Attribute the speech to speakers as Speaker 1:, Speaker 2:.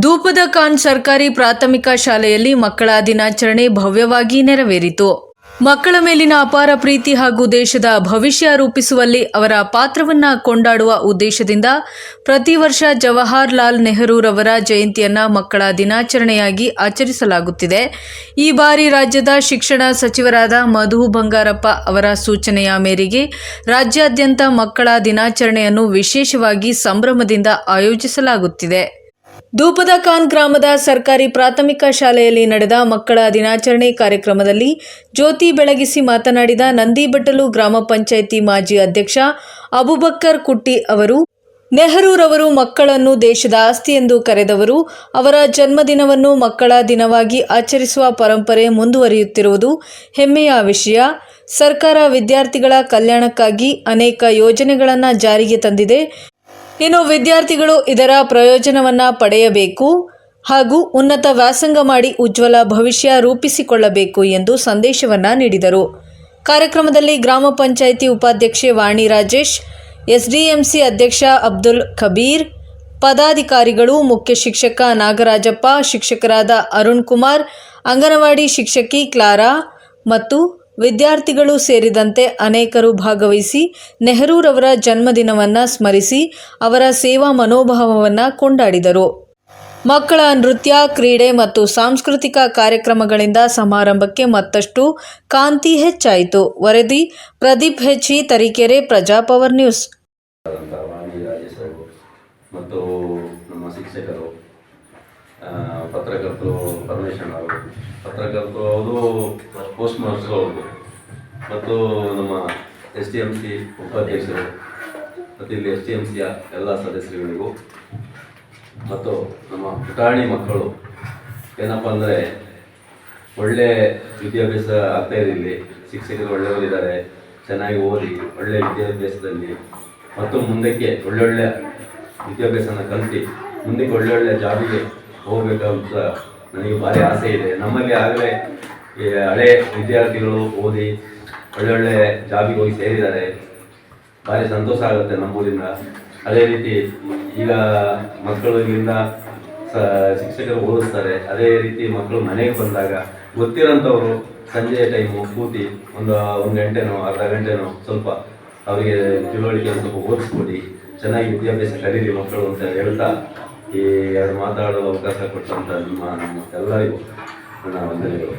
Speaker 1: ಧೂಪದ ಖಾನ್ ಸರ್ಕಾರಿ ಪ್ರಾಥಮಿಕ ಶಾಲೆಯಲ್ಲಿ ಮಕ್ಕಳ ದಿನಾಚರಣೆ ಭವ್ಯವಾಗಿ ನೆರವೇರಿತು. ಮಕ್ಕಳ ಮೇಲಿನ ಅಪಾರ ಪ್ರೀತಿ ಹಾಗೂ ದೇಶದ ಭವಿಷ್ಯ ರೂಪಿಸುವಲ್ಲಿ ಅವರ ಪಾತ್ರವನ್ನು ಕೊಂಡಾಡುವ ಉದ್ದೇಶದಿಂದ ಪ್ರತಿ ವರ್ಷ ಜವಾಹರಲಾಲ್ ನೆಹರೂರವರ ಜಯಂತಿಯನ್ನು ಮಕ್ಕಳ ದಿನಾಚರಣೆಯಾಗಿ ಆಚರಿಸಲಾಗುತ್ತಿದೆ. ಈ ಬಾರಿ ರಾಜ್ಯದ ಶಿಕ್ಷಣ ಸಚಿವರಾದ ಮಧು ಬಂಗಾರಪ್ಪ ಅವರ ಸೂಚನೆಯ ಮೇರೆಗೆ ರಾಜ್ಯಾದ್ಯಂತ ಮಕ್ಕಳ ದಿನಾಚರಣೆಯನ್ನು ವಿಶೇಷವಾಗಿ ಸಂಭ್ರಮದಿಂದ ಆಯೋಜಿಸಲಾಗುತ್ತಿದೆ. ಧೂಪದ ಖಾನ್ ಗ್ರಾಮದ ಸರ್ಕಾರಿ ಪ್ರಾಥಮಿಕ ಶಾಲೆಯಲ್ಲಿ ನಡೆದ ಮಕ್ಕಳ ದಿನಾಚರಣೆ ಕಾರ್ಯಕ್ರಮದಲ್ಲಿ ಜ್ಯೋತಿ ಬೆಳಗಿಸಿ ಮಾತನಾಡಿದ ನಂದಿಬೆಟ್ಟಲು ಗ್ರಾಮ ಪಂಚಾಯಿತಿ ಮಾಜಿ ಅಧ್ಯಕ್ಷ ಅಬುಬಕ್ಕರ್ ಕುಟ್ಟಿ ಅವರು, ನೆಹರೂರವರು ಮಕ್ಕಳನ್ನು ದೇಶದ ಆಸ್ತಿ ಎಂದು ಕರೆದವರು. ಅವರ ಜನ್ಮದಿನವನ್ನು ಮಕ್ಕಳ ದಿನವಾಗಿ ಆಚರಿಸುವ ಪರಂಪರೆ ಮುಂದುವರಿಯುತ್ತಿರುವುದು ಹೆಮ್ಮೆಯ ವಿಷಯ. ಸರ್ಕಾರ ವಿದ್ಯಾರ್ಥಿಗಳ ಕಲ್ಯಾಣಕ್ಕಾಗಿ ಅನೇಕ ಯೋಜನೆಗಳನ್ನು ಜಾರಿಗೆ ತಂದಿದೆ. ಇನ್ನು ವಿದ್ಯಾರ್ಥಿಗಳು ಇದರ ಪ್ರಯೋಜನವನ್ನು ಪಡೆಯಬೇಕು ಹಾಗೂ ಉನ್ನತ ವ್ಯಾಸಂಗ ಮಾಡಿ ಉಜ್ವಲ ಭವಿಷ್ಯ ರೂಪಿಸಿಕೊಳ್ಳಬೇಕು ಎಂದು ಸಂದೇಶವನ್ನು ನೀಡಿದರು. ಕಾರ್ಯಕ್ರಮದಲ್ಲಿ ಗ್ರಾಮ ಪಂಚಾಯಿತಿ ಉಪಾಧ್ಯಕ್ಷೆ ವಾಣಿ ರಾಜೇಶ್, ಎಸ್ಡಿಎಂಸಿ ಅಧ್ಯಕ್ಷ ಅಬ್ದುಲ್ ಖಬೀರ್, ಪದಾಧಿಕಾರಿಗಳು, ಮುಖ್ಯ ಶಿಕ್ಷಕ ನಾಗರಾಜಪ್ಪ, ಶಿಕ್ಷಕರಾದ ಅರುಣ್ ಕುಮಾರ್, ಅಂಗನವಾಡಿ ಶಿಕ್ಷಕಿ ಕ್ಲಾರಾ ಮತ್ತು ವಿದ್ಯಾರ್ಥಿಗಳು ಸೇರಿದಂತೆ ಅನೇಕರು ಭಾಗವಹಿಸಿ ನೆಹರೂರವರ ಜನ್ಮದಿನವನ್ನು ಸ್ಮರಿಸಿ ಅವರ ಸೇವಾ ಮನೋಭಾವವನ್ನು ಕೊಂಡಾಡಿದರು. ಮಕ್ಕಳ ನೃತ್ಯ, ಕ್ರೀಡೆ ಮತ್ತು ಸಾಂಸ್ಕೃತಿಕ ಕಾರ್ಯಕ್ರಮಗಳಿಂದ ಸಮಾರಂಭಕ್ಕೆ ಮತ್ತಷ್ಟು ಕಾಂತಿ ಹೆಚ್ಚಾಯಿತು. ವರದಿ ಪ್ರದೀಪ್ ಹೆಚ್ಚಿ, ತರೀಕೆರೆ, ಪ್ರಜಾಪವರ್ ನ್ಯೂಸ್.
Speaker 2: ಮತ್ತು ನಮ್ಮ ಶಿಕ್ಷಕರು, ಪತ್ರಕರ್ತರು ಪರಮೇಶ್ವರ ಅವರು, ಪತ್ರಕರ್ತರು ಅವರು, ಪೋಸ್ಟ್ ಮಾಸ್ಟರ್ ಅವರು ಮತ್ತು ನಮ್ಮ SDMC ಉಪಾಧ್ಯಕ್ಷರು ಮತ್ತು ಇಲ್ಲಿ SDMCಯ ಎಲ್ಲ ಸದಸ್ಯರುಗಳಿಗೂ ಮತ್ತು ನಮ್ಮ ಪುಟಾಣಿ ಮಕ್ಕಳು ಏನಪ್ಪ ಅಂದರೆ ಒಳ್ಳೆ ವಿದ್ಯಾಭ್ಯಾಸ ಆಗ್ತಾ ಇದೆ. ಇಲ್ಲಿ ಶಿಕ್ಷಕರು ಒಳ್ಳೆಯವರಿದ್ದಾರೆ, ಚೆನ್ನಾಗಿ ಓದಿ ಒಳ್ಳೆಯ ವಿದ್ಯಾಭ್ಯಾಸದಲ್ಲಿ ಮತ್ತು ಮುಂದಕ್ಕೆ ಒಳ್ಳೊಳ್ಳೆ ವಿದ್ಯಾಭ್ಯಾಸನ ಕಲಿತು ಮುಂದಕ್ಕೆ ಒಳ್ಳೊಳ್ಳೆ ಜಾಬಿಗೆ ಹೋಗಬೇಕಂತ ನನಗೆ ಭಾರಿ ಆಸೆ ಇದೆ. ನಮ್ಮಲ್ಲಿ ಆಗಲೇ ಈ ಹಳೆ ವಿದ್ಯಾರ್ಥಿಗಳು ಓದಿ ಒಳ್ಳೊಳ್ಳೆ ಜಾಬಿಗೆ ಹೋಗಿ ಸೇರಿದ್ದಾರೆ. ಭಾರಿ ಸಂತೋಷ ಆಗುತ್ತೆ ನಮ್ಮೂರಿಂದ. ಅದೇ ರೀತಿ ಈಗ ಮಕ್ಕಳು ಇಲ್ಲಿಂದ ಶಿಕ್ಷಕರು ಓದಿಸ್ತಾರೆ. ಅದೇ ರೀತಿ ಮಕ್ಕಳು ಮನೆಗೆ ಬಂದಾಗ ಗೊತ್ತಿರೋಂಥವ್ರು ಸಂಜೆಯ ಟೈಮು ಕೂತಿ ಒಂದು ಗಂಟೆನೋ ಅರ್ಧ ಗಂಟೆನೋ ಸ್ವಲ್ಪ ಅವರಿಗೆ ತಿಳುವಳಿಕೆ ಸ್ವಲ್ಪ ಓದಿಸ್ಕೊಡಿ, ಚೆನ್ನಾಗಿ ವಿದ್ಯಾಭ್ಯಾಸ ಕಲೀರಿ ಮಕ್ಕಳು ಅಂತ ಹೇಳ್ತಾ ಈ ಎರಡು ಮಾತಾಡೋ ಅವಕಾಶ ಕೊಟ್ಟಂಥ ನಮ್ಮ ಎಲ್ಲರಿಗೂ ನನ್ನ ವಂದನೆಗಳು.